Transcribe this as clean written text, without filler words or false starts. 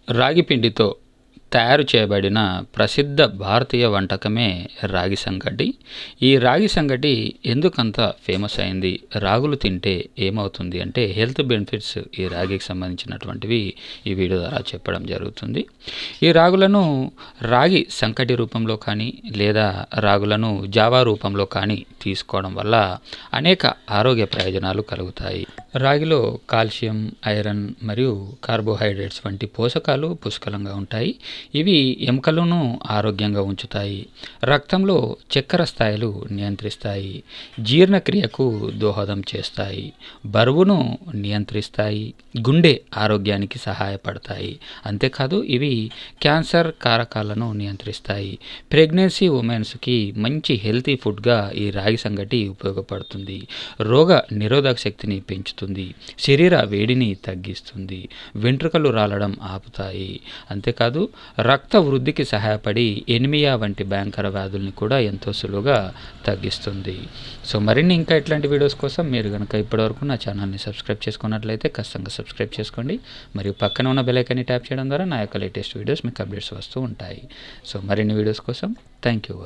రాగి పిండితో తయారు చేయబడిన ప్రసిద్ధ భారతీయ వంటకమే రాగి సంగటి. ఈ రాగి సంగటి ఎందుకంత ఫేమస్ అయింది, రాగులు తింటే ఏమవుతుంది అంటే హెల్త్ బెనిఫిట్స్ ఈ రాగికి సంబంధించినటువంటివి ఈ వీడియో ద్వారా చెప్పడం జరుగుతుంది. ఈ రాగులను రాగి సంకటి రూపంలో కానీ లేదా రాగులను జావా రూపంలో కానీ తీసుకోవడం వల్ల అనేక ఆరోగ్య ప్రయోజనాలు కలుగుతాయి. రాగిలో కాల్షియం, ఐరన్ మరియు కార్బోహైడ్రేట్స్ వంటి పోషకాలు పుష్కలంగా ఉంటాయి. ఇవి ఎముకలను ఆరోగ్యంగా ఉంచుతాయి, రక్తంలో చక్కెర స్థాయిలు నియంత్రిస్తాయి, జీర్ణక్రియకు దోహదం చేస్తాయి, బరువును నియంత్రిస్తాయి, గుండె ఆరోగ్యానికి సహాయపడతాయి. అంతేకాదు ఇవి క్యాన్సర్ కారకాలను నియంత్రిస్తాయి. ప్రెగ్నెన్సీ ఉమెన్స్కి మంచి హెల్తీ ఫుడ్గా ఈ రాగి సంగటి ఉపయోగపడుతుంది. రోగ నిరోధక శక్తిని పెంచుతుంది, శరీర వేడిని తగ్గిస్తుంది, వెంట్రుకలు రాలడం ఆపుతాయి. అంతేకాదు రక్త వృద్ధికి సహాయపడి ఎనిమియా వంటి భయంకర వ్యాధుల్ని కూడా ఎంతో సులువుగా తగ్గిస్తుంది. సో మరిన్ని ఇంకా ఇట్లాంటి వీడియోస్ కోసం మీరు కనుక ఇప్పటివరకు నా ఛానల్ని సబ్స్క్రైబ్ చేసుకున్నట్లయితే ఖచ్చితంగా సబ్స్క్రైబ్ చేసుకోండి. మరియు పక్కన ఉన్న బెల్ ఐకాన్ని ట్యాప్ చేయడం ద్వారా నా యొక్క లేటెస్ట్ వీడియోస్ మీకు అప్డేట్స్ వస్తూ ఉంటాయి. సో మరిన్ని వీడియోస్ కోసం థ్యాంక్ యూ.